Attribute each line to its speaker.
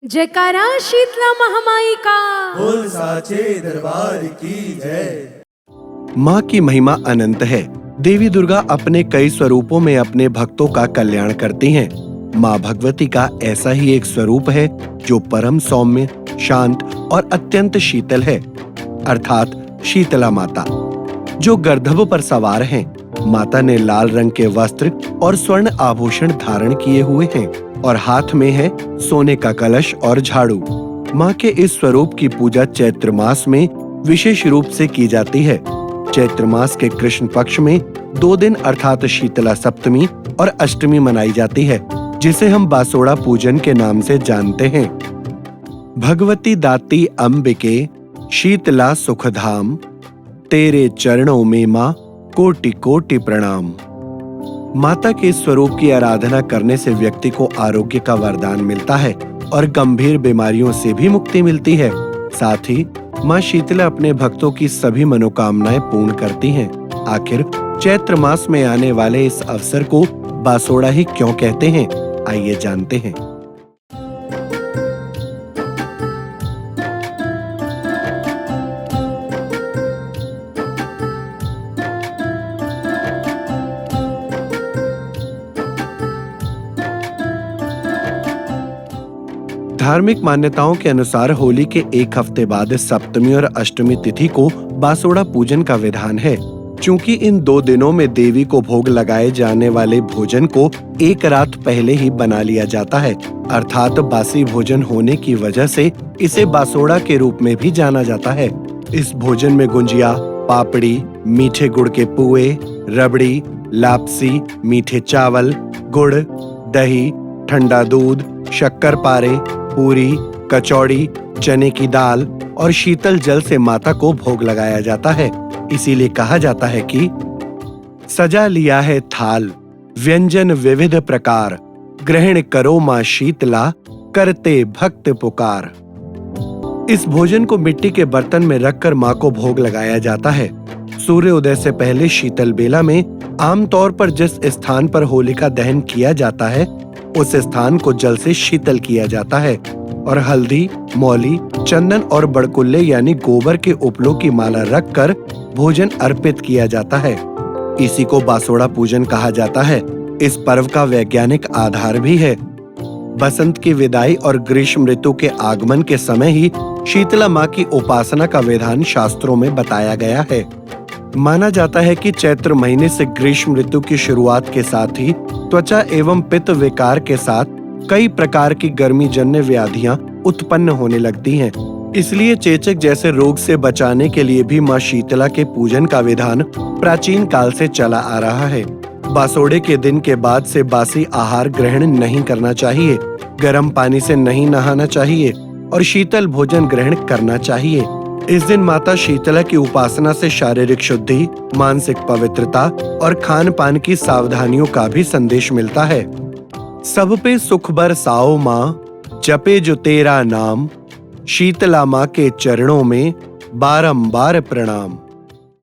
Speaker 1: जयकारा शीतला महामाई का।
Speaker 2: बोल साचे दरबार की जय।
Speaker 3: माँ की महिमा अनंत है। देवी दुर्गा अपने कई स्वरूपों में अपने भक्तों का कल्याण करती हैं। माँ भगवती का ऐसा ही एक स्वरूप है जो परम सौम्य, शांत और अत्यंत शीतल है, अर्थात शीतला माता, जो गर्दभ पर सवार हैं। माता ने लाल रंग के वस्त्र और स्वर्ण आभूषण धारण किए हुए हैं और हाथ में है सोने का कलश और झाड़ू। माँ के इस स्वरूप की पूजा चैत्र मास में विशेष रूप से की जाती है। चैत्र मास के कृष्ण पक्ष में 2 दिन अर्थात शीतला सप्तमी और अष्टमी मनाई जाती है, जिसे हम बासोड़ा पूजन के नाम से जानते हैं। भगवती दाती अंबिके शीतला सुखधाम, तेरे चरणों में माँ कोटि कोटि प्रणाम। माता के स्वरूप की आराधना करने से व्यक्ति को आरोग्य का वरदान मिलता है और गंभीर बीमारियों से भी मुक्ति मिलती है। साथ ही माँ शीतला अपने भक्तों की सभी मनोकामनाएं पूर्ण करती हैं। आखिर चैत्र मास में आने वाले इस अवसर को बासोड़ा ही क्यों कहते हैं, आइए जानते हैं। धार्मिक मान्यताओं के अनुसार होली के 1 हफ्ते बाद सप्तमी और अष्टमी तिथि को बासोड़ा पूजन का विधान है। चूंकि इन 2 दिनों में देवी को भोग लगाए जाने वाले भोजन को 1 रात पहले ही बना लिया जाता है, अर्थात बासी भोजन होने की वजह से इसे बासोड़ा के रूप में भी जाना जाता है। इस भोजन में गुंजिया, पापड़ी, मीठे गुड़ के पुए, रबड़ी, लापसी, मीठे चावल, गुड़, दही, ठंडा दूध, शक्कर पारे, पूरी, कचौड़ी, चने की दाल और शीतल जल से माता को भोग लगाया जाता है। इसीलिए कहा जाता है कि सजा लिया है थाल, व्यंजन विविध प्रकार, ग्रहण करो माँ शीतला, करते भक्त पुकार। इस भोजन को मिट्टी के बर्तन में रखकर माँ को भोग लगाया जाता है। सूर्य उदय से पहले शीतल बेला में आमतौर पर जिस स्थान पर होलिका दहन किया जाता है, उस स्थान को जल से शीतल किया जाता है और हल्दी, मौली, चंदन और बड़कुल्ले यानी गोबर के उपलों की माला रखकर भोजन अर्पित किया जाता है। इसी को बासोड़ा पूजन कहा जाता है। इस पर्व का वैज्ञानिक आधार भी है। बसंत की विदाई और ग्रीष्म ऋतु के आगमन के समय ही शीतला माँ की उपासना का विधान शास्त्रों में बताया गया है। माना जाता है कि चैत्र महीने से ग्रीष्म ऋतु की शुरुआत के साथ ही त्वचा एवं पित्त विकार के साथ कई प्रकार की गर्मी जन्य व्याधियां उत्पन्न होने लगती हैं। इसलिए चेचक जैसे रोग से बचाने के लिए भी माँ शीतला के पूजन का विधान प्राचीन काल से चला आ रहा है। बासोड़े के दिन के बाद से बासी आहार ग्रहण नहीं करना चाहिए, गर्म पानी से नहीं नहाना चाहिए और शीतल भोजन ग्रहण करना चाहिए। इस दिन माता शीतला की उपासना से शारीरिक शुद्धि, मानसिक पवित्रता और खान पान की सावधानियों का भी संदेश मिलता है। सब पे सुख बरसाओ माँ, जपे जो तेरा नाम, शीतला माँ के चरणों में बारंबार प्रणाम।